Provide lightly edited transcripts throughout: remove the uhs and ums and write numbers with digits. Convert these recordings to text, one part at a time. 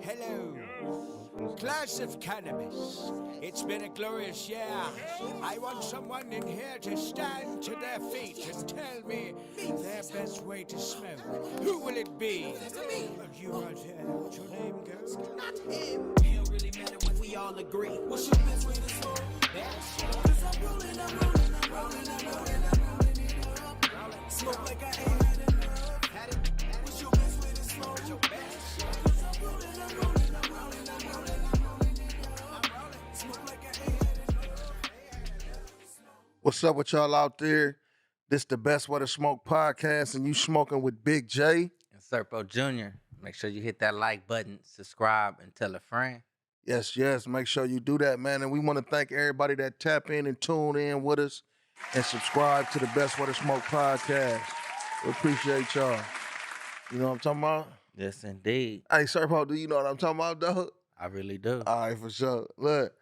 Hello, class of Cannabis. It's been a glorious year. I want someone in here to stand to their feet and tell me their best way to smoke. Who will it be? You right here. What's your name, girl? Not him. It don't really matter when we all agree. What's your best way to smoke? Cause I'm rolling, I'm rolling, I'm rolling, I'm rolling, I'm rolling it up. Smoke like I ain't had enough. What's your best way to smoke? Cause I'm rolling, I'm rolling, I'm rolling, I'm rolling, I'm rolling it up. Smoke like I ain't had enough. What's up with y'all out there? This the Best Way to Smoke podcast, and you smoking with Big J. And Serpo Jr., make sure you hit that like button, subscribe, and tell a friend. Yes, make sure you do that, man. And we want to thank everybody that tap in and tune in with us and subscribe to the Best Way to Smoke podcast. We appreciate y'all. You know what I'm talking about? Yes, indeed. Hey, Serpo, do you know what I'm talking about, dog? I really do. All right, for sure. Look,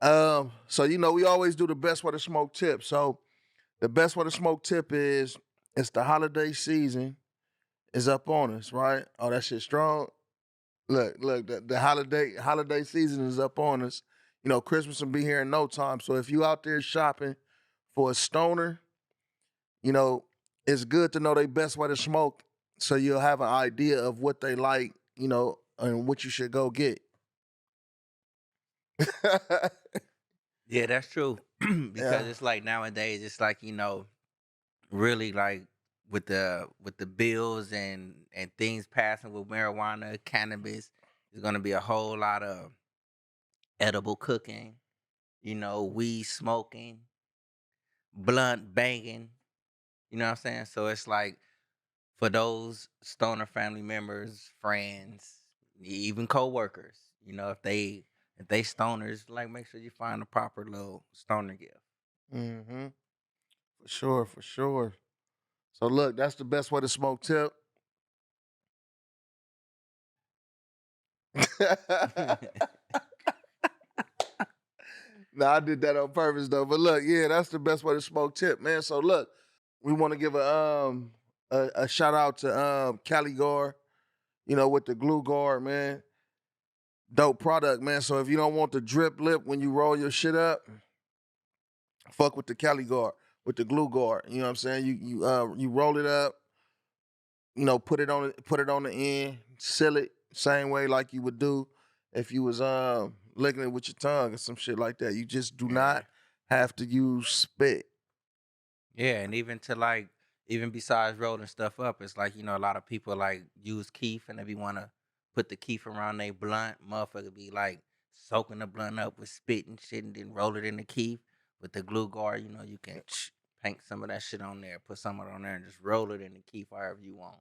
so we always do the Best Way to Smoke tip. So the Best Way to Smoke tip is it's the holiday season is up on us, right? Oh, that shit strong. Look, the holiday season is up on us. You know, Christmas will be here in no time. So if you out there shopping for a stoner, you know, it's good to know their best way to smoke so you'll have an idea of what they like, you know, and what you should go get. Yeah, that's true. because Yeah. it's like nowadays, it's like, really like with the bills and things passing with marijuana, cannabis, there's gonna be a whole lot of edible cooking, weed smoking, blunt banging. You know what I'm saying? So it's like for those stoner family members, friends, even co-workers, if they stoners, like make sure you find a proper little stoner gift. Mm-hmm. For sure. So look, that's the best way to smoke tip. No, I did that on purpose though. But look, yeah, that's the best way to smoke tip, man. So look, we want to give a shout out to Cali Guard, you know, with the glue guard, man. Dope product, man. So if you don't want the drip lip when you roll your shit up, fuck with the Cali Guard, with the glue guard. You know what I'm saying? You roll it up, you know, put it on the end, seal it same way like you would do if you was licking it with your tongue or some shit like that. You just do not have to use spit. Yeah, and even besides rolling stuff up, it's like, a lot of people like use keef and if you want to put the keef around their blunt, motherfucker be like soaking the blunt up with spit and shit and then roll it in the keef. With the glue guard, you can paint some of that shit on there, put some of it on there and just roll it in the keef however you want.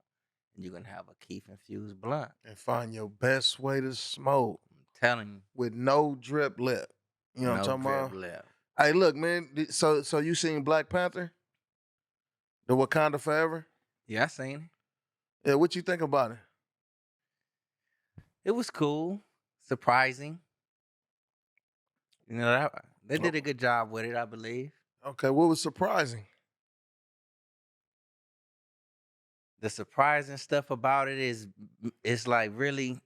And you can have a keef infused blunt. And find your best way to smoke I'm telling you. with no drip lip. You know what No I'm talking drip about? left. Hey, look, man. So you seen Black Panther, the Wakanda Forever? Yeah, I seen Yeah, what you think about it? it. It was cool, surprising. They did a good job with it, I believe. Okay, what was surprising? The surprising stuff about it is it's like really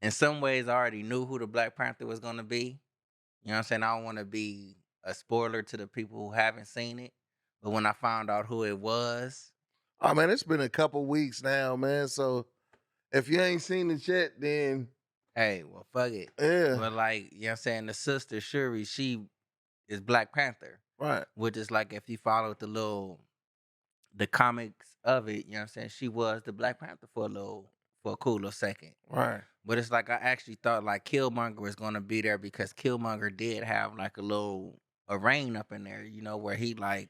in some ways I already knew who the Black Panther was gonna be. You know what I'm saying? I don't wanna be a spoiler to the people who haven't seen it. But when I found out who it was, Oh man, it's been a couple weeks now, man. So if you ain't seen it yet, then hey, well fuck it. yeah, But like, you know what I'm saying, the sister Shuri, she is Black Panther. right. Which is like if you follow the comics of it, you know what I'm saying? She was the Black Panther for a cool little second. Right. But it's like I actually thought like Killmonger was gonna be there because Killmonger did have like a reign up in there, where he like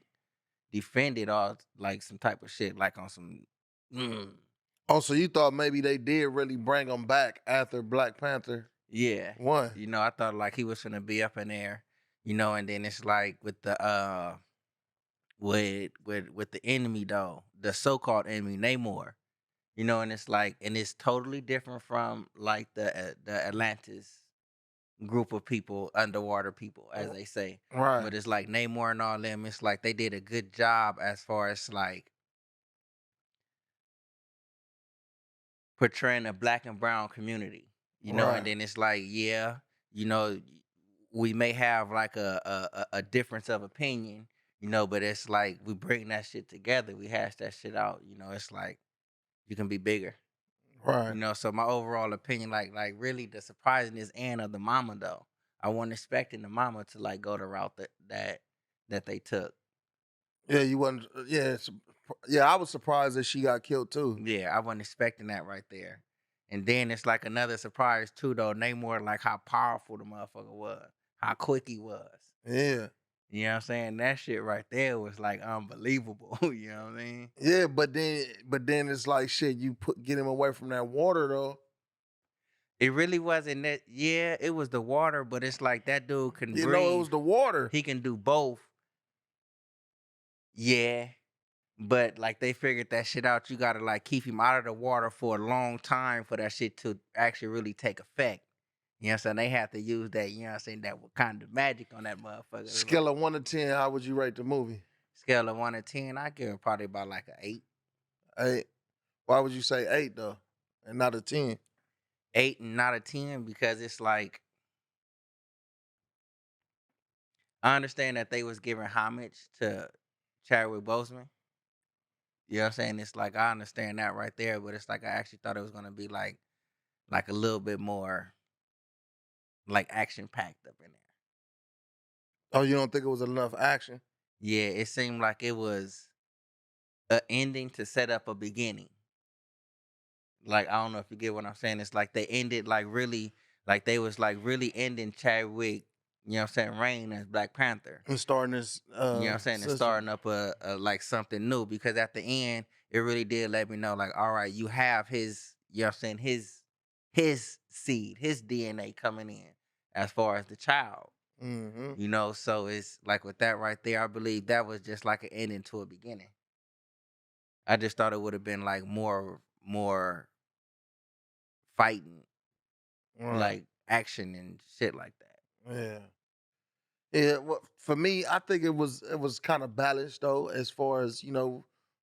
defended all like some type of shit, like on some Oh, so you thought maybe they did really bring him back after Black Panther yeah. won? I thought like he was gonna be up in there, and then it's like with the with the enemy though, the so called enemy, Namor. And it's like, and it's totally different from like the Atlantis group of people, underwater people, as they say. Right. But it's like Namor and all them. It's like they did a good job as far as like portraying a black and brown community, and Right. then it's like, yeah, you know, we may have like a difference of opinion, but it's like we bring that shit together, we hash that shit out, it's like you can be bigger, Right. So my overall opinion, like really the surprisingness and of the mama though, I wasn't expecting the mama to like go the route that they took. Yeah, you wasn't. Yeah, I was surprised that she got killed too. Yeah, I wasn't expecting that right there. And then it's like another surprise too, though. Namor, like how powerful the motherfucker was, how quick he was. Yeah. You know what I'm saying? That shit right there was like unbelievable. You know what I mean? Yeah, but then it's like shit. You get him away from that water though. It really wasn't that. Yeah, it was the water, but it's like that dude can You know, it breathe. was the water. He can do both. Yeah, but like they figured that shit out. You gotta like keep him out of the water for a long time for that shit to actually really take effect. You know what I'm saying? They have to use that, that Wakanda magic on that motherfucker. It's Scale like, of 1 to 10, how would you rate the movie? scale of 1 to 10, I give it probably about like an 8. 8. Why would you say 8 though, and not a 10? 8 and not a 10 because it's like, I understand that they was giving homage to Chadwick Boseman. You know what I'm saying? It's like, I understand that right there, but it's like, I actually thought it was going to be like a little bit more like action packed up in there. Oh, you don't think it was enough action? Yeah, it seemed like it was an ending to set up a beginning. Like, I don't know if you get what I'm saying. It's like they ended like really, like they was like really ending Chadwick, reign as Black Panther. And starting this, And starting up a like something new, because at the end it really did let me know like, all right, you have his, his seed, his DNA coming in as far as the child. Mm-hmm. So it's like with that right there, I believe that was just like an ending to a beginning. I just thought it would have been like more fighting, Right. like action and shit like that. Yeah. Yeah. Well, for me, I think it was kind of balanced though, as far as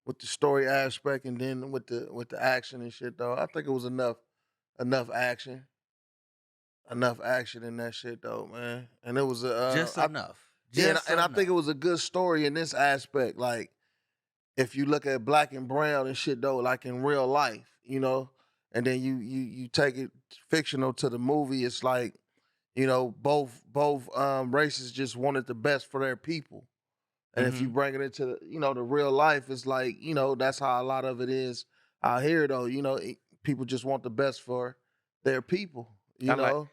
with the story aspect, and then with the action and shit though. I think it was enough action, enough action in that shit though, man. And it was Just enough. yeah, Just and I enough. think it was a good story in this aspect. Like, if you look at black and brown and shit though, like in real life, and then you take it fictional to the movie, it's like, both races just wanted the best for their people. And if you Mm-hmm. bring it into the real life, it's like, that's how a lot of it is out here though. People just want the best for their people, I like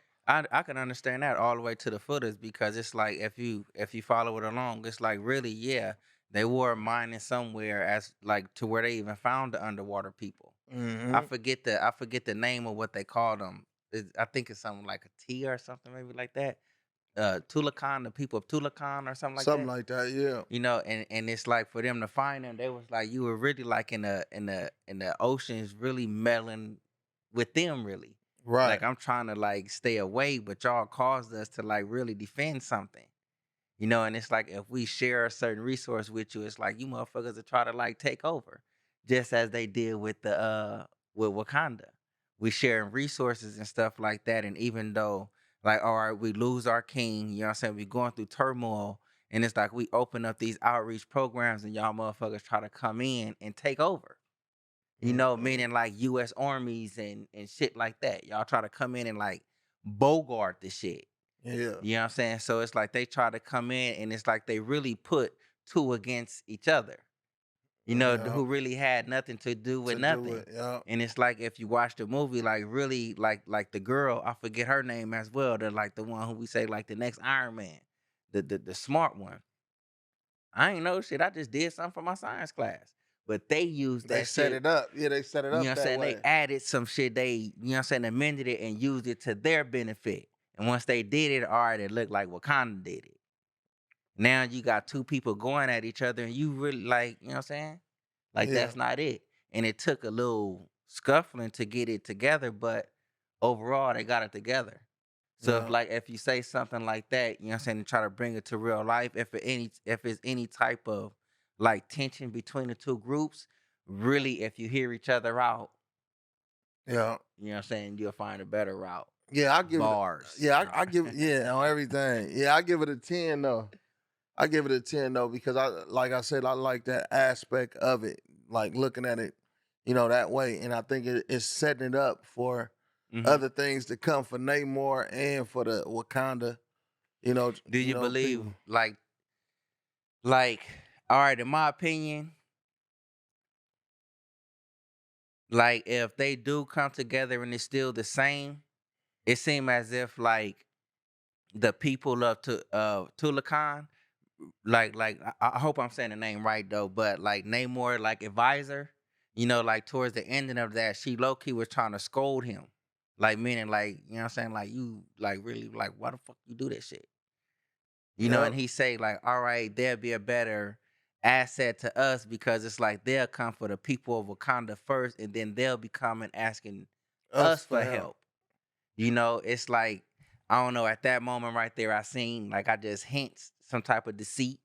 I can understand that all the way to the footers, because it's like if you follow it along, it's like really, yeah, they were mining somewhere as like to where they even found the underwater people. I Hmm. forget the name of what they called them. I think it's something like a T or something maybe like that. Tulakan, the people of Tulakan or something like Something that. like that, yeah. And it's like for them to find them, they was like you were really like in the oceans, really meddling with them, really. Right. Like I'm trying to like stay away, but y'all caused us to like really defend something. And it's like if we share a certain resource with you, it's like you motherfuckers will try to like take over. Just as they did with the with Wakanda. We sharing resources and stuff like that. And even though like, all right, we lose our king, you know what I'm saying? We going through turmoil, and it's like we open up these outreach programs and y'all motherfuckers try to come in and take over. Mhm. Meaning like US armies and shit like that. Y'all try to come in and like bogart the shit. Yeah. You know what I'm saying? So it's like they try to come in and it's like they really put two against each other. Yeah. Who really had nothing to do with To do nothing. it. Yeah. And it's like if you watch the movie, like really like the girl, I forget her name as well. They're like the one who we say like the next Iron Man. The smart one. I ain't know shit. I just did something for my science class. But they used They that set shit. it up. Yeah, they set it You know what up I'm that saying? They way. added some shit. They, amended it and used it to their benefit. And once they did it, all right, it looked like Wakanda did it. Now you got two people going at each other and you really like, you know what I'm saying? Like Yeah. that's not it. And it took a little scuffling to get it together, but overall they got it together. So Yeah. if you say something like that, you know what I'm saying, and try to bring it to real life, if it's any type of like tension between the two groups, really if you hear each other out, Yeah. You know what I'm saying? You'll find a better route. Yeah, I give it. Bars. Yeah, No. I give it. Yeah, on everything. Yeah, I give it a 10 though. I give it a 10 though because like I said, I like that aspect of it, like looking at it, that way, and I think it's setting it up for Mhm. other things to come for Namor and for the Wakanda. You know, Do you believe people. like all right, in my opinion, like if they do come together and it's still the same, it seems as if like the people of Tulakan, I hope I'm saying the name right though, but like Namor, like advisor, like towards the ending of that, she low key was trying to scold him, like meaning like you know what I'm saying, like you like really like why the fuck you do that shit, Yep. and he say like all right, there'll be a better asset to us because it's like they'll come for the people of Wakanda first, and then they'll be coming asking Us us for for help. help. It's like I don't know. At that moment right there, I seen like I just hints some type of deceit.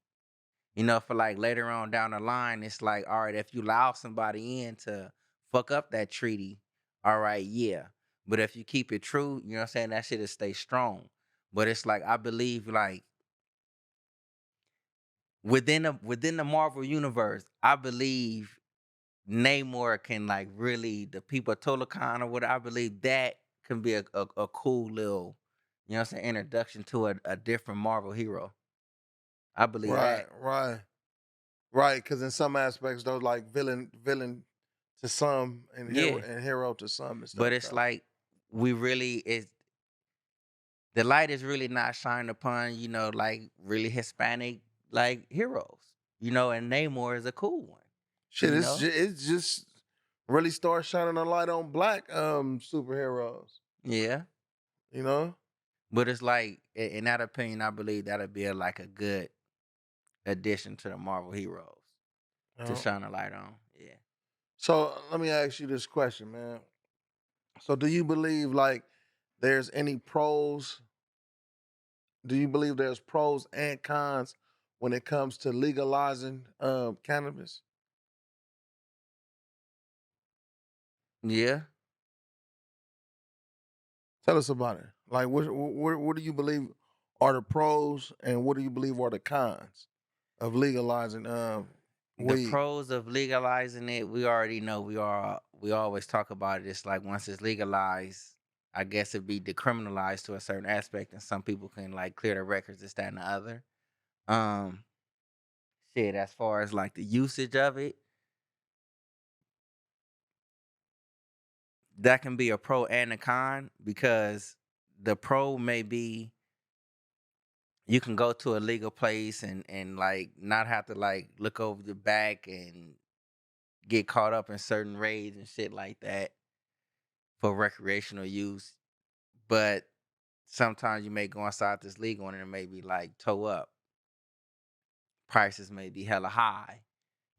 For like later on down the line, it's like all right, if you allow somebody in to fuck up that treaty, all right, yeah. But if you keep it true, you know what I'm saying, that shit will stay strong. But it's like I believe like within the Marvel universe, I believe Namor can like really the people of Tolakan or what I believe that can be a cool little, you know what I'm saying, introduction to a different Marvel hero. I believe Right, that. right, right. Because in some aspects, those like villain to some Yeah. and hero to some and But stuff. it's Though. like we really is the light is really not shining upon, like really Hispanic like heroes. And Namor is a cool one. Shit, You know? it's just really start shining a light on black superheroes. Yeah. You know. But it's like in that opinion, I believe that'll be like a good addition to the Marvel heroes You to know? shine a light on. Yeah. So let me ask you this question, man. So do you believe like there's any pros? Do you believe there's pros and cons when it comes to legalizing cannabis? Yeah. Tell us about it. Like, what do you believe are the pros, and what do you believe are the cons of legalizing The weed? pros of legalizing it, we already know. We always talk about it. It's like once it's legalized, I guess it'd be decriminalized to a certain aspect, and some people can like clear their records, this, that, and the other. Um, Shit. As far as like the usage of it, that can be a pro and a con because the pro may be you can go to a legal place and like not have to like look over your back and get caught up in certain raids and shit like that for recreational use. But sometimes you may go inside this legal and it may be like toe up. Prices may be hella high,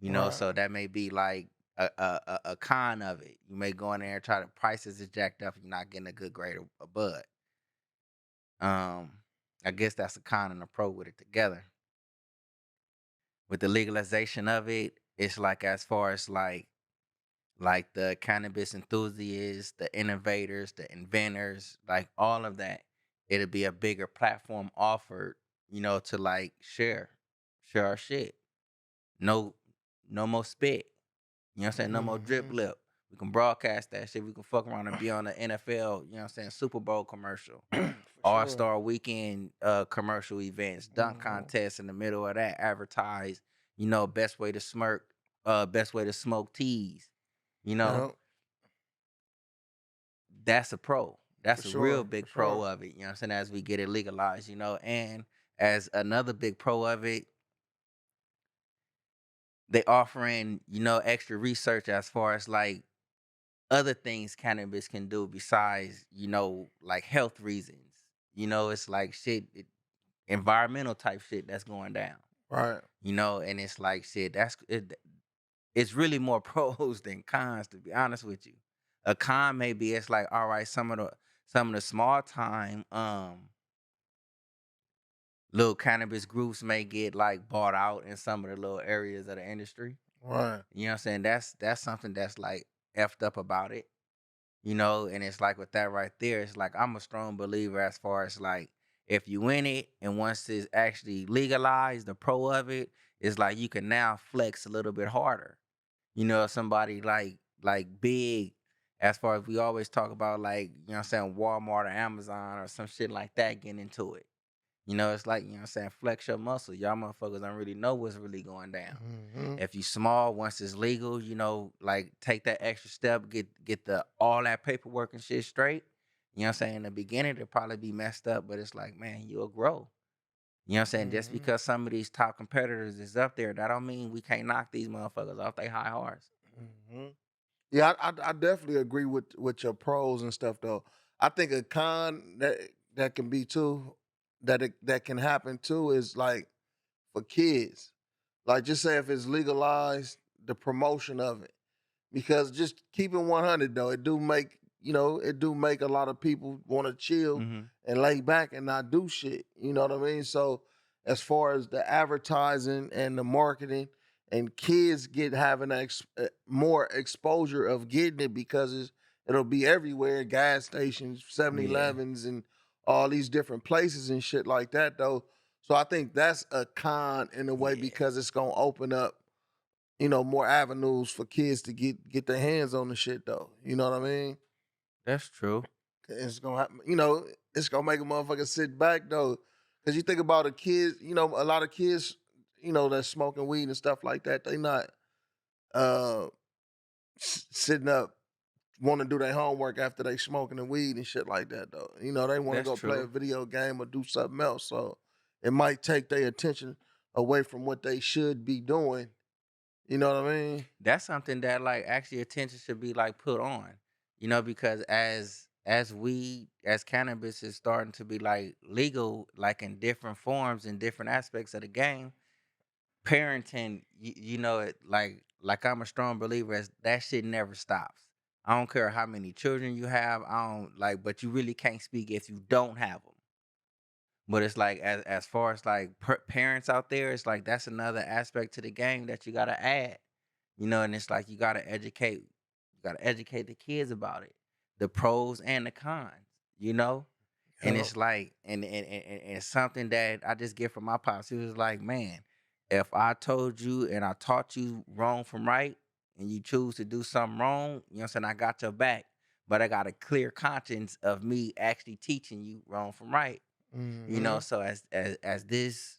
Right, so that may be like a con of it. You may go in there and try to prices is jacked up, you're not getting a good grade of bud. Um, I guess that's a con and a pro with it together. With the legalization of it, it's like as far as like the cannabis enthusiasts, the innovators, the inventors, like all of that, it'll be a bigger platform offered, to like share our shit. No, no more spit. You know what I'm saying? No more drip hmm lip. We can broadcast that shit. We can fuck around and be on the NFL, you know what I'm saying, Super Bowl commercial. for All sure. Star Weekend commercial events, dunk hmm contests in the middle of that, advertise, best way to best way to smoke teas. You know, Yeah, that's a pro. for That's a real sure, for big pro sure. of it, you know what I'm saying, as we get it legalized, and as another big pro of it, they offering, extra research as far as like other things cannabis can do besides, like health reasons. It's like shit, environmental type shit that's going down. Right, And it's like shit. It's really more pros than cons, to be honest with you. A con maybe it's like all right, some of the small time little cannabis groups may get like bought out in some of the little areas of the industry. right. You know what I'm saying? That's something that's like effed up about it. And it's like with that right there, it's like I'm a strong believer as far as like if you in it and once it's actually legalized, the pro of it is like you can now flex a little bit harder. Somebody like big as far as we always talk about like, what I'm saying, Walmart or Amazon or some shit like that getting into it. It's like, what I'm saying, flex your muscle. Y'all motherfuckers don't really know what's really going down. Mm-hmm. If you small, once it's legal, like take that extra step, get the all that paperwork and shit straight. What I'm saying? In the beginning, it'll probably be messed up, but it's like, man, you'll grow. What I'm saying? Just Mm-hmm. because some of these top competitors is up there, that don't mean we can't knock these motherfuckers off they high horse. Mm-hmm. Yeah, I definitely agree with your pros and stuff though. I think a con that can be too that can happen too is like for kids. Like just say if it's legalized, the promotion of it. Because just keeping 100 though, it do make a lot of people want to chill Mm-hmm. and lay back and not do shit. You know what I mean? So as far as the advertising and the marketing and kids having more exposure of getting it because it'll be everywhere, gas stations, 7-Elevens and all these different places and shit like that though. So I think that's a con in a way Yeah, because it's gonna open up more avenues for kids to get their hands on the shit though. You know what I mean? that's true. It's gonna happen, it's gonna make a motherfucker sit back though. Cause you think about a kid, a lot of kids, that's smoking weed and stuff like that, they not uh sitting up want to do their homework after they smoking the weed and shit like that though. They want to That's go play a true. video game or do something else. So it might take their attention away from what they should be doing. You know what I mean? That's something that like actually attention should be like put on, because as weed, as cannabis is starting to be like legal, like in different forms and different aspects of the game, parenting, it like I'm a strong believer as that shit never stops. I don't care how many children you have. I don't like, but you really can't speak if you don't have them. But it's like as far as like parents out there, it's like that's another aspect to the game that you gotta add. And it's like you gotta educate the kids about it, the pros and the cons, you know. And Yeah. it's like, and it's something that I just get from my pops. He was like, man, if I told you and I taught you wrong from right, and you choose to do something wrong, you know what I'm saying, I got your back. But I got a clear conscience of me actually teaching you wrong from right. Mm-hmm. So as this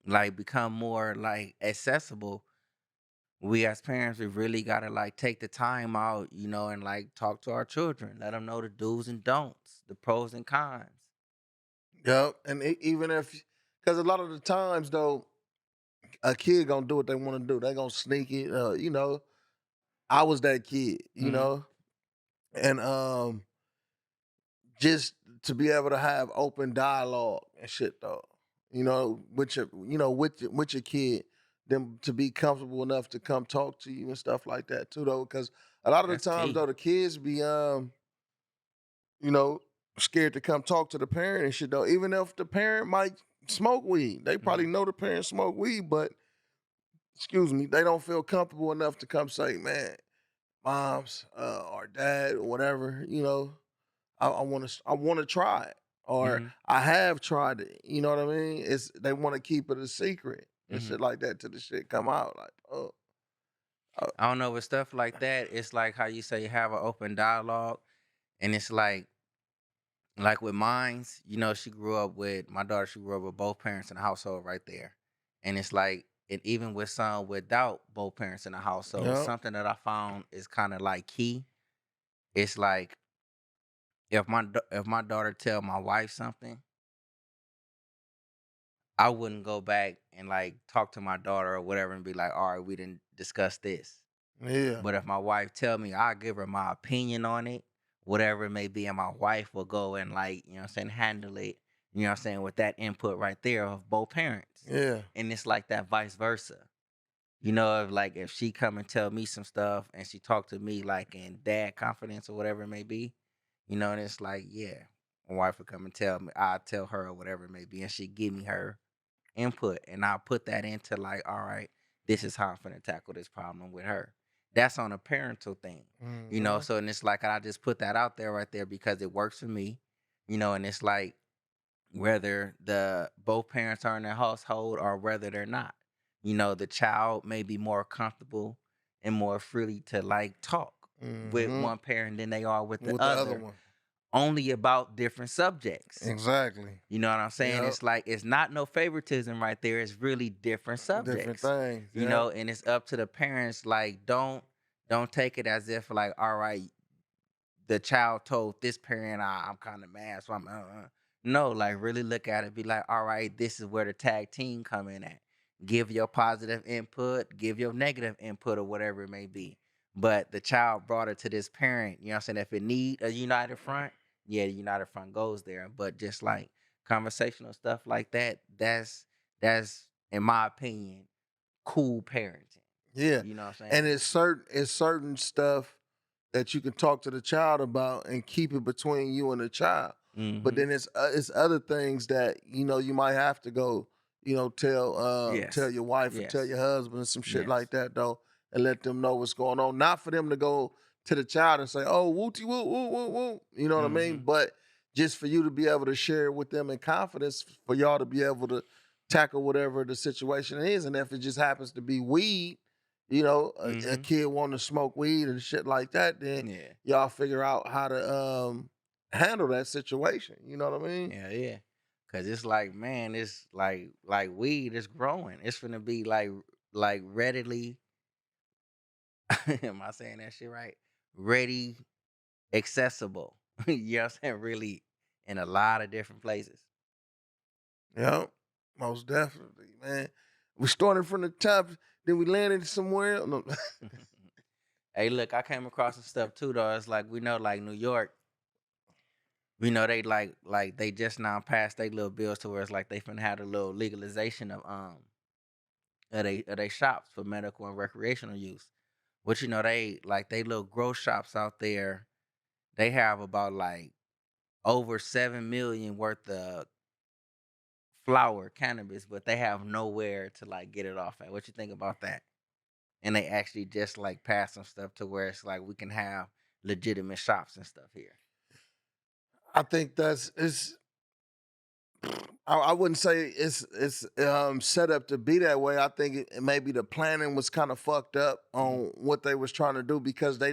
like become more like accessible, we as parents we really gotta like take the time out, and like talk to our children, let them know the do's and don'ts, the pros and cons. Yep. And even if, because a lot of the times though, a kid gonna do what they want to do. They gonna sneak it. I was that kid. Hmm. And just to be able to have open dialogue and shit though. With your kid, them to be comfortable enough to come talk to you and stuff like that too though. Because a lot of the That's times key. though, the kids be you know, scared to come talk to the parent and shit though. Even if the parent might smoke weed, they probably Hmm. know the parent smoke weed, but excuse me, they don't feel comfortable enough to come say, man, moms or dad or whatever, I want to try it, or Hmm. I have tried it. You know what I mean? It's they want to keep it a secret and Hmm. shit like that till the shit come out. Like, oh, I don't know, with stuff like that, it's like how you say have an open dialogue. And it's like with mines, she grew up with my daughter, she grew up with both parents in the household right there. And it's like, and even with some without both parents in the household, yeah, something that I found is kind of like key. It's like if my daughter tell my wife something, I wouldn't go back and like talk to my daughter or whatever and be like, all right, we didn't discuss this. yeah, But if my wife tell me, I'll give her my opinion on it, whatever it may be, and my wife will go and like, what I'm saying, handle it, what I'm saying, with that input right there of both parents. yeah, And it's like that vice versa. If she come and tell me some stuff and she talk to me like in dad confidence or whatever it may be, and it's like, yeah, my wife will come and tell me, I tell her or whatever it may be, and she give me her input, and I'll put that into like, all right, this is how I'm finna tackle this problem with her. that's on a parental thing, you know. Mhm. So and it's like I just put that out there right there because it works for me, you know. And it's like whether the both parents are in their household or whether they're not, you know, the child may be more comfortable and more freely to like talk with Mhm. one parent than they are with the With the other other, one. only about different subjects. Exactly. You know what I'm saying? Yep. It's like it's not no favoritism right there. It's really different Different subjects. things. You Yeah. know, and it's up to the parents. Like, don't take it as if like, all right, the child told this parent, I'm kind of mad, so I'm. No, like really look at it. Be like, all right, this is where the tag team come in at. Give your positive input, give your negative input, or whatever it may be. But the child brought it to this parent. You know what I'm saying? If it need a united front, yeah, the united front goes there. But just like conversational stuff like that, that's in my opinion, cool parenting. Yeah. You know what I'm saying? And it's certain stuff that you can talk to the child about and keep it between you and the child. But Mm-hmm. then it's other things that you might have to go tell Yes. your wife or tell Yes. your husband and some shit Yes. like that though, and let them know what's going on. Not for them to go to the child and say, "Oh, wooty woo woo woo woo," you know what I mean? Mm-hmm. But just for you to be able to share with them in confidence, for y'all to be able to tackle whatever the situation is, and if it just happens to be weed, a Mm-hmm. kid wanting to smoke weed and shit like that, then Yeah. y'all figure out how to handle that situation. You know what I mean? Yeah, yeah. Cause it's like, man, it's like weed is growing. It's gonna be like readily am I saying that shit right? Ready, accessible. You know what I'm saying? Really in a lot of different places. Yeah, most definitely, man. We started from the top, then we landed somewhere. No. Hey, look, I came across some stuff too though. It's like we know like New York, we know they like they just now passed their little bills to where it's like they finna have a little legalization of they shops for medical and recreational use. But you know, they little grow shops out there. They have about like over 7 million worth of flower cannabis, but they have nowhere to like get it off at. What you think about that? And they actually just like pass some stuff to where it's like we can have legitimate shops and stuff here. I think that's it's. I wouldn't say it's set up to be that way. I think maybe the planning was kind of fucked up Mm. on what they was trying to do because they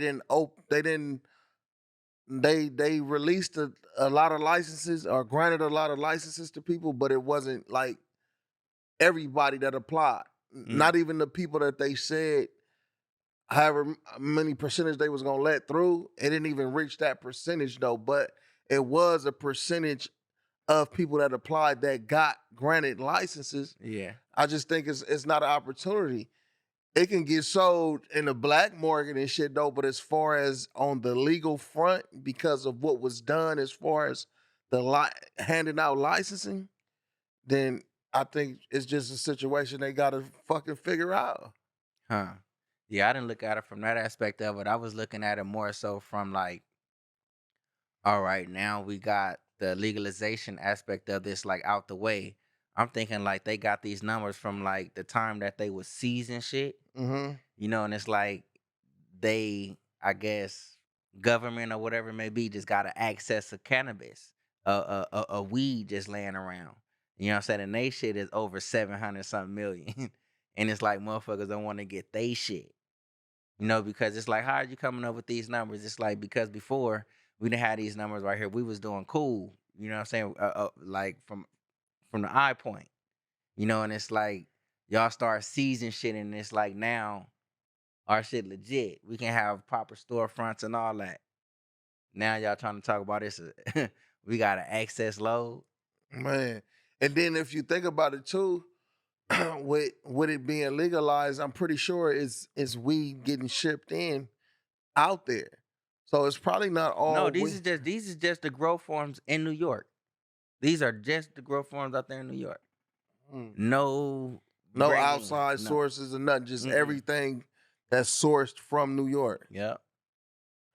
released a lot of licenses or granted a lot of licenses to people, but it wasn't like everybody that applied. Mm. Not even the people that they said however many percentage they was gonna let through. It didn't even reach that percentage though, but it was a percentage of people that applied that got granted licenses. Yeah. I just think it's not an opportunity. It can get sold in the black market and shit though, but as far as on the legal front, because of what was done as far as handing out licensing, then I think it's just a situation they gotta fucking figure out. Huh. Yeah, I didn't look at it from that aspect of it. I was looking at it more so from like, all right, now we got the legalization aspect of this like out the way. I'm thinking like they got these numbers from like the time that they was seizing shit, Mm-hmm. you know, and it's like they, I guess, government or whatever it may be, just got to access to cannabis, a weed just laying around. You know what I'm saying? And they shit is over 700 something million. And it's like motherfuckers don't want to get they shit. You know, because it's like, how are you coming up with these numbers? It's like, because before we didn't have these numbers right here, we was doing cool. You know what I'm saying? Like from the eye point, you know, and it's like y'all start seizing shit, and it's like now our shit legit. We can have proper storefronts and all that. Now y'all trying to talk about this. We got to access load. Man. And then if you think about it too, with it being legalized, I'm pretty sure it's weed getting shipped in out there. So it's probably not No, all weed. these is just the grow forms in New York. These are just the grow forms out there in New York. Mm. No No breaking. outside No. sources or nothing, just Mm-mm. everything that's sourced from New York. Yep.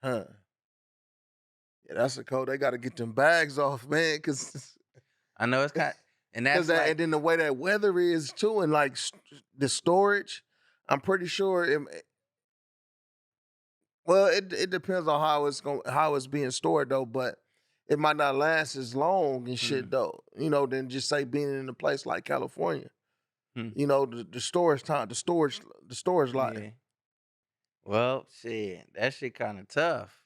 Huh. Yeah, that's a code. They got to get them bags off, man, because I know it's kind, and that's that, like, and then the way that weather is too, and like the storage, I'm pretty sure Well, it depends on how it's being stored though, but it might not last as long and shit though. Than just say being in a place like California. Hmm. The storage time, the storage life. Yeah. Well, shit, that shit kind of tough.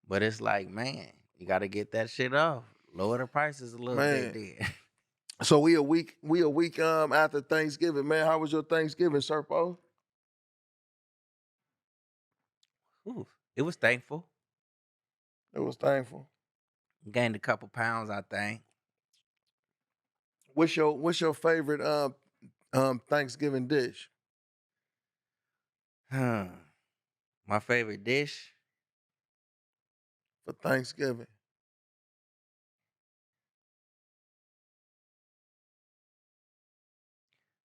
But it's like, man, you got to get that shit off. Lower the prices a little bit, Man. then. So we a week after Thanksgiving, man. How was your Thanksgiving, Serpo? Ooh, it was thankful. It was thankful. Gained a couple pounds, I think. What's your favorite Thanksgiving dish Huh. My favorite dish, for Thanksgiving?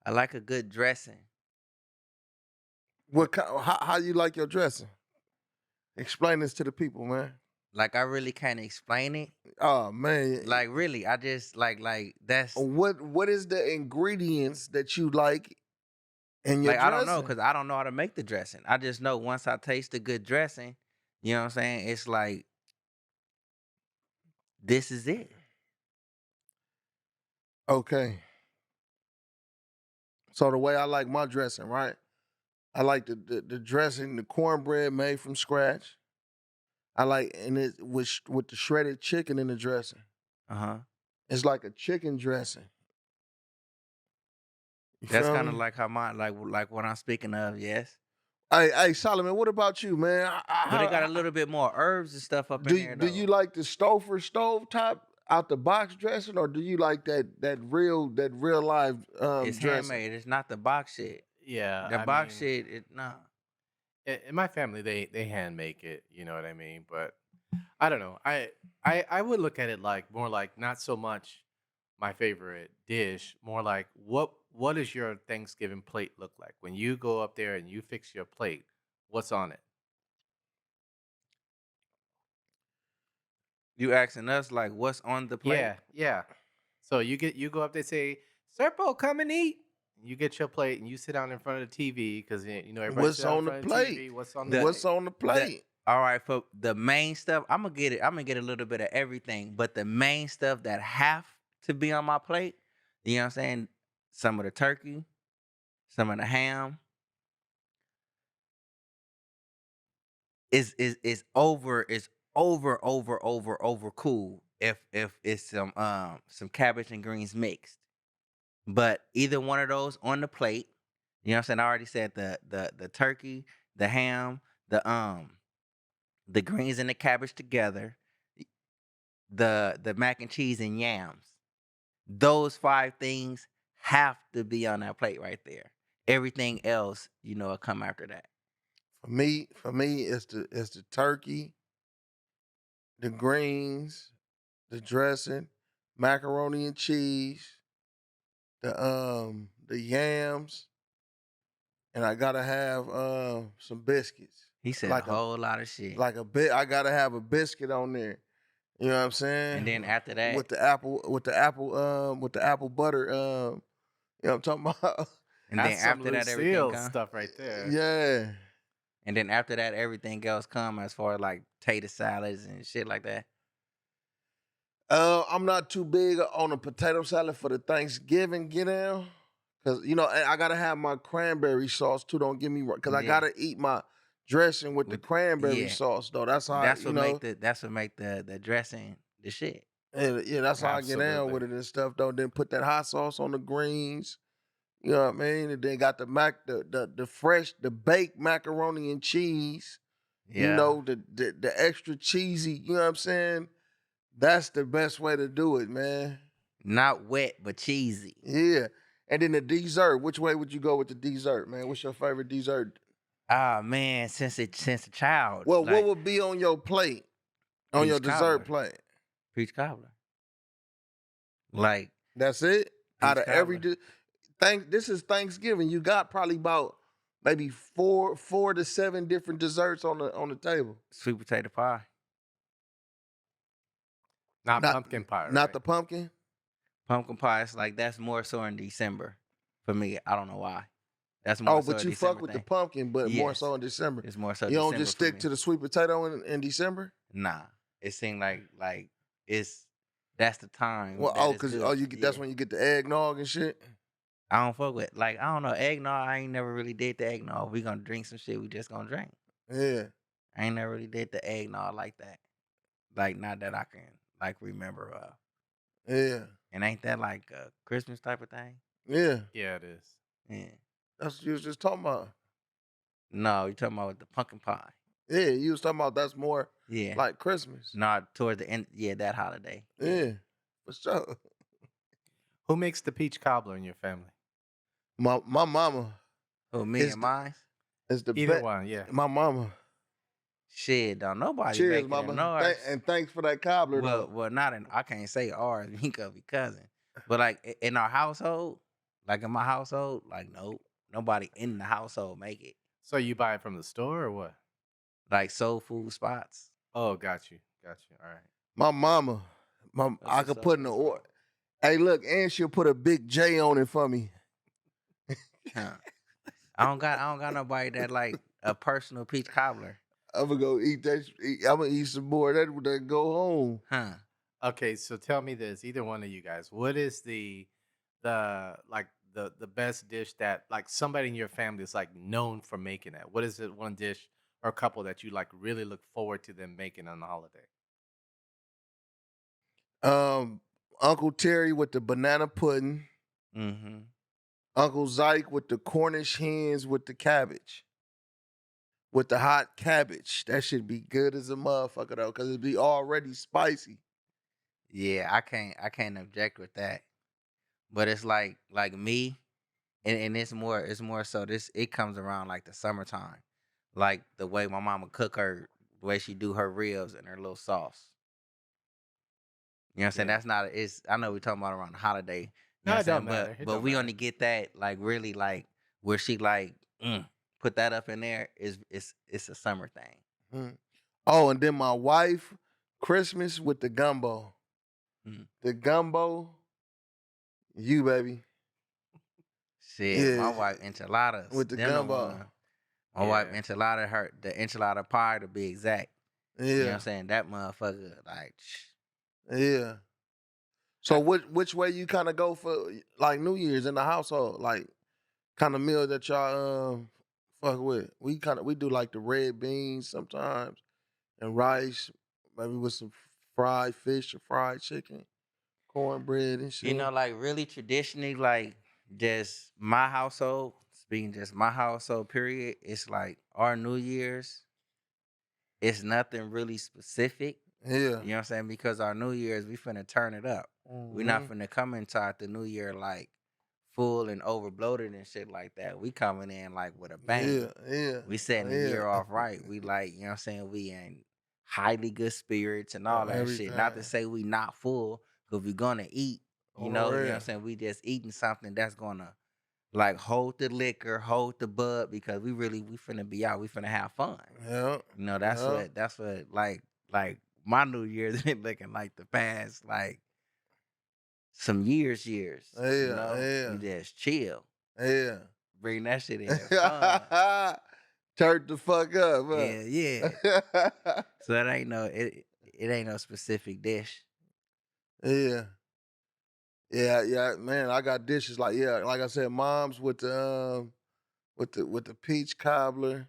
I like a good dressing. How you like your dressing? Explain this to the people, man. Like I really can't explain it. Oh man, Like really, I just like that's what is the ingredients that you like in your like I don't know dressing? because I don't know how to make the dressing. I just know once I taste a good dressing, you know what I'm saying? It's like this is it. Okay, so the way I like my dressing, right? I like the dressing, the cornbread made from scratch. I like and it with the shredded chicken in the dressing. Uh-huh. It's like a chicken dressing. You That's feel kind of me? like how my like what I'm speaking of, yes. Hey, Solomon, what about you, man? But it got a little bit more herbs and stuff up in there Do you though. like the stove top out the box dressing, or do you like that real live It's dressing? handmade. It's not the box shit. Yeah, The I box mean, shit, it nah. in my family, they hand make it. You know what I mean? But I don't know. I would look at it like more like not so much my favorite dish, more like what does your Thanksgiving plate look like when you go up there and you fix your plate? What's on it? You asking us like what's on the plate? Yeah, yeah. So you go up there say, Serpo, come and eat. You get your plate and you sit down in front of the TV because everybody What's sit down in on the front of the plate? TV. What's on the The What's plate? on the the plate? all right, for the main stuff, I'm gonna get a little bit of everything, but the main stuff that have to be on my plate, you know what I'm saying? Some of the turkey, some of the ham is over cool if it's some cabbage and greens mixed. But either one of those on the plate, you know what I'm saying? I already said the turkey, the ham, the greens and the cabbage together, the mac and cheese and yams. Those five things have to be on that plate right there. Everything else, will come after that. For me, it's the turkey, the greens, the dressing, macaroni and cheese, the yams, and I gotta have some biscuits. He said a Like a whole lot of shit. like a bit. I gotta have a biscuit on there. You know what I'm And saying? then after that, With the apple butter. You know what I'm talking about? and then That's some after that, everything Lucille come. stuff right there. Yeah. And then after that, everything else come as far as like tater salads and shit like that. I'm not too big on a potato salad for the Thanksgiving get down. Cause I gotta have my cranberry sauce too. Don't get me wrong. Cause I Yeah. gotta eat my dressing with the With cranberry yeah. sauce though. That's how That's what make the dressing the shit. and yeah, that's how I get down Absolutely. with it and stuff though. Then put that hot sauce on the greens. You know what I mean? And then got the fresh, the baked macaroni and cheese. Yeah. The extra cheesy, you know what I'm saying? That's the best way to do it, man. Not wet but cheesy. Yeah. And then the dessert. Which way would you go with the dessert, man? What's your favorite dessert? Ah man, since a child, Well, what like would be on your plate? On your peach dessert cobbler. plate? Peach cobbler. Like That's it? Out peach of every cobbler. this is Thanksgiving. You got probably about maybe four to seven different desserts on the table. Sweet potato pie. Not Not pumpkin pie, not right? the pumpkin. Pumpkin pie is like that's more so in December for me. I don't know why. That's more Oh, so but a you fuck December with the thing. pumpkin, but more Yes, so in December. it's more so You don't December just for stick me. to the sweet potato in December? Nah, it seemed like it's that's the time Well, that is good. that's Yeah, when you get the eggnog and shit. I don't fuck with like I don't know eggnog. I ain't never really did the eggnog. We gonna drink some shit. We just gonna drink. Yeah, I ain't never really did the eggnog like that. Like not that I can like remember. yeah, And ain't that like a Christmas type of thing? yeah. Yeah, it is. Yeah. That's what you was just talking about. No, you talking about with the pumpkin pie? Yeah, you was talking about that's more Yeah. like Christmas. No, towards the end. Yeah, that holiday. Yeah, for sure. Who makes the peach cobbler in your family? My mama Who me is and mine? the Either best. one, yeah. My mama. Shit, don't nobody Cheers, make it in mama. ours. And thanks for that cobbler Well, though. well, not in. I can't say ours because we cousin. But like in our household, like in my household, like nope, nobody in the household make it. So you buy it from the store or what? Like soul food spots. Oh, got you. Got you. All right. My mama, What's I a could soul put in food the spot? order. Hey, look, and she'll put a big J on it for me. Huh. I don't got nobody that like a personal peach cobbler. I'm gonna go eat that. I'm gonna eat some more of that when I go home. Huh. Okay, so tell me this, either one of you guys, what is the best dish that like somebody in your family is like known for making it? What is it one dish or couple that you like really look forward to them making on the holiday? Uncle Terry with the banana pudding. Mm-hmm. Uncle Zyke with the Cornish hens with the cabbage. With the hot cabbage. That should be good as a motherfucker though, because it'd be already spicy. Yeah, I can't object with that. But it's like me, and it's more so this it comes around like the summertime. Like the way my mama cook the way she do her ribs and her little sauce. You know what I'm saying? Yeah. That's not it's I know we're talking about around the holiday. You No, know what it I'm saying? don't matter. It But don't we matter. only get that like really like where she like put that up in there is it's a summer thing. Mm. Oh, and then my wife, Christmas with the gumbo. Mhm. The gumbo, you baby. Shit, my Yeah, wife enchiladas. with the Them the gumbo. one. My wife Yeah. enchilada the enchilada pie to be exact. You know what Yeah, I'm saying? That motherfucker like yeah. So which way you kind of go for like New Year's in the household? Like kind of meal that y'all fuck with? We do like the red beans sometimes and rice, maybe with some fried fish or fried chicken, cornbread and you shit. know, like really traditionally, like just my household, speaking just my household, period, it's like our New Year's, it's nothing really specific. Yeah. You know what I'm saying? Because our New Year's, we finna turn it up. We not Mhm. finna come inside the New Year like full and over bloated and shit like that. We coming in like with a bang. Yeah, yeah, We setting the yeah. year off right. We like, you know what I'm saying? We in highly good spirits and all that shit. Not to Everything. say we not full, because we gonna eat, On the you know what real. I'm saying? We just eating something that's gonna like hold the liquor, hold the bud, because we finna be out, we finna have fun. Yeah. You know, Yeah. that's what like my New Year's been looking like the past like some years, you Yeah, know? yeah. We just chill. Yeah. Bring that shit in fun. Turn the fuck up, huh? Yeah, yeah. So it ain't no specific dish. Yeah. Yeah, yeah, man. I got dishes like like I said, mom's with the peach cobbler.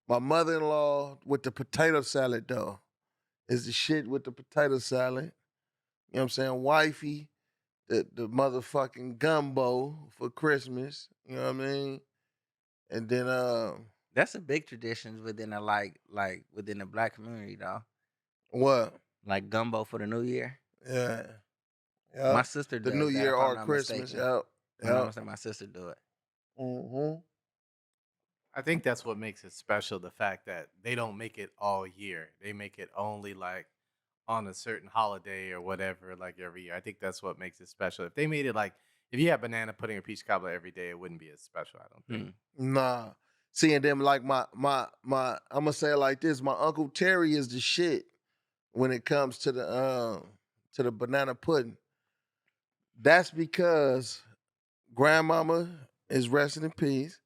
My mother-in-law with the potato salad though. Is the shit with the potato salad. You know what I'm saying? Wifey, the motherfucking gumbo for Christmas. You know what I mean? And then That's a big tradition within the like within the black community though. what? Like gumbo for the new year. Yeah. My Yeah. sister The does New that Year if I'm or not Christmas. mistaken. Yep. If I'm not Yep. mistaken, my sister do it. Mm-hmm. I think that's what makes it special, the fact that they don't make it all year. They make it only like on a certain holiday or whatever, like every year. I think that's what makes it special. If they made it like if you had banana pudding or peach cobbler every day, it wouldn't be as special, I don't think. Nah. Seeing them like my I'm gonna say it like this. My Uncle Terry is the shit when it comes to the banana pudding. That's because grandmama is resting in peace.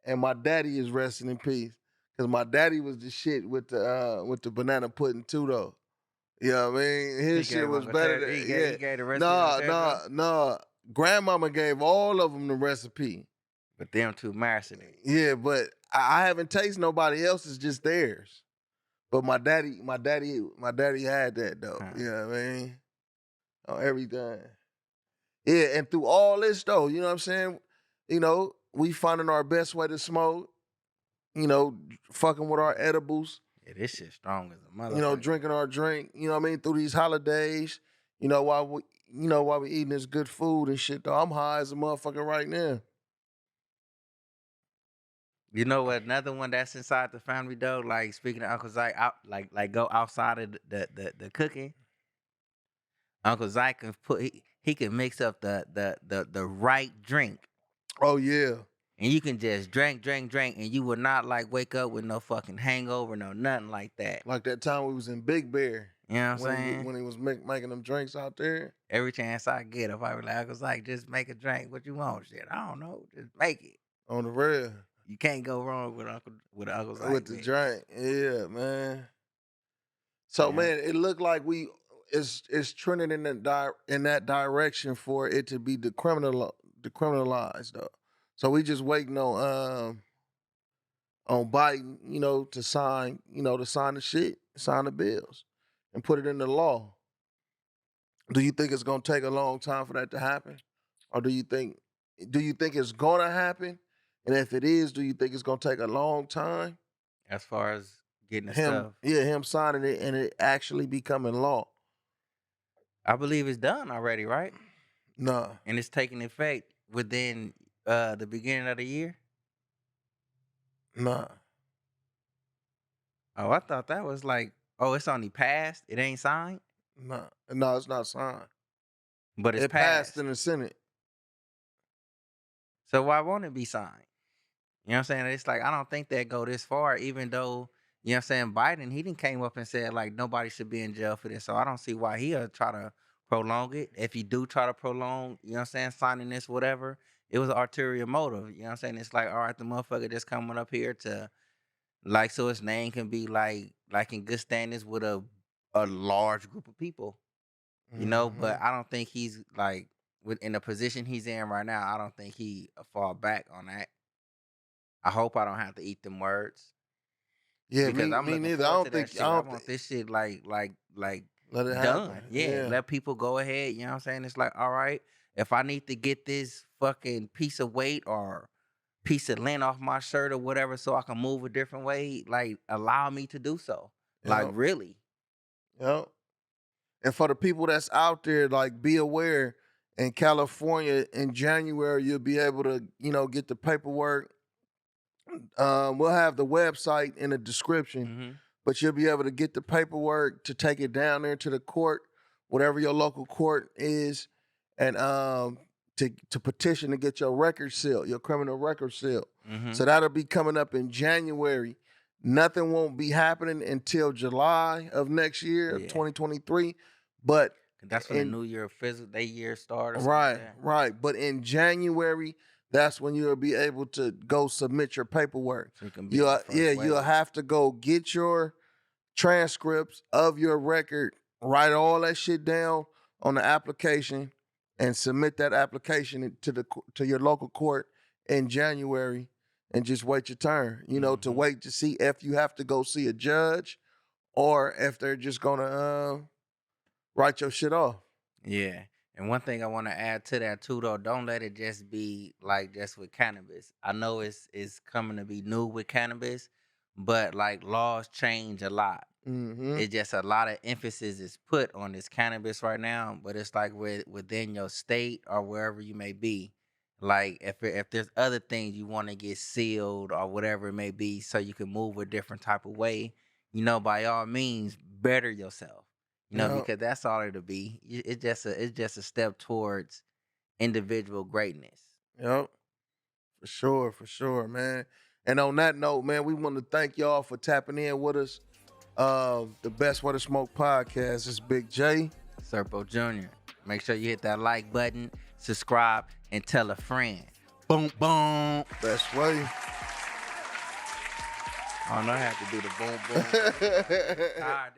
and my daddy is resting in peace. Cause my daddy was the shit with the banana pudding too though. You know what I mean? His He shit gave was Uncle better Terry- than he gave the recipe to Nah, Uncle Terry, nah, though? nah. Grandmama gave all of them the recipe. But them two mastered it. Yeah, but I haven't tasted nobody else's, just theirs. But my daddy had that though. Huh. You know what I mean? On everything. Yeah, and through all this though, you know what I'm saying? You know, we finding our best way to smoke, you know, fucking with our edibles, Yeah, this shit strong as a you know, motherfucker. drinking our drink, you know what I mean, through these holidays, while we eating this good food and shit though. I'm high as a motherfucker right now. You know what? Another one that's inside the family though. Like speaking of Uncle Zach, out like go outside of the cooking. Uncle Zach can he can mix up the right drink, Oh yeah. and you can just drink, and you will not like wake up with no fucking hangover, no nothing like that. Like that time we was in Big Bear. You know what I'm when saying? when he was making them drinks out there. Every chance I get, if I be like, Uncle Zach, just make a drink. What you want? Shit, I don't know. Just make it. On the rail. You can't go wrong with Uncle Zach. With the mix. drink. Yeah, man. So Yeah. man, it looked like it's trending in that direction for it to be decriminalized though. So we just waiting on Biden, to sign the shit, sign the bills, and put it into law. Do you think it's gonna take a long time for that to happen, or do you think it's gonna happen? And if it is, do you think it's gonna take a long time? As far as getting the Him, stuff, him signing it and it actually becoming law. I believe it's done already, right? Nah, And it's taking effect within the beginning of the year. nah. Oh, I thought that was like, oh, it's only passed. It ain't signed, No, it's not signed. but it's It passed. passed in the Senate. So why won't it be signed? You know what I'm saying? It's like I don't think that go this far, even though, you know what I'm saying, Biden, he didn't came up and said like nobody should be in jail for this. So I don't see why he'll try to prolong it. If he do try to prolong, you know what I'm saying, signing this, whatever, it was an ulterior motive. You know what I'm saying? It's like, all right, the motherfucker just coming up here to like so his name can be like in good standings with a large group of people. You know, but I don't think he's like in the position he's in right now, I don't think he fall back on that. I hope I don't have to eat them words. Yeah, Because I'm me looking neither. forward to that shit. I don't want think this shit like let it done. happen. Yeah, let people go ahead. You know what I'm saying? It's like, all right, if I need to get this fucking piece of weight or piece of lint off my shirt or whatever so I can move a different way, like allow me to do so. Like Yep. really. Yep. And for the people that's out there, like, be aware. In California, in January, you'll be able to, get the paperwork. We'll have the website in the description, Mm-hmm. but you'll be able to get the paperwork to take it down there to the court, whatever your local court is, and to petition to get your record sealed, your criminal record sealed. Mm-hmm. So that'll be coming up in January. Nothing won't be happening until July of next year, of Yeah. 2023. But That's when the new year they year starts. right. But in January, that's when you'll be able to go submit your paperwork. So you can be on the first wave. You'll have to go get your transcripts of your record, write all that shit down on the application, and submit that application to your local court in January, and just wait your turn. To wait to see if you have to go see a judge, or if they're just gonna write your shit off. Yeah. And one thing I want to add to that too, though, don't let it just be like just with cannabis. I know it's coming to be new with cannabis, but like laws change a lot. Mm-hmm. It's just a lot of emphasis is put on this cannabis right now, but it's like within your state or wherever you may be. Like if there's other things you want to get sealed or whatever it may be, so you can move a different type of way, by all means, better yourself. Because that's all it'll be. It's just a step towards individual greatness. Yep. For sure, man. And on that note, man, we want to thank y'all for tapping in with us. The Best Way to Smoke podcast is Big J. Serpo Jr. Make sure you hit that like button, subscribe, and tell a friend. Boom, boom. Best way. I don't know. I have to do the boom boom. Tired.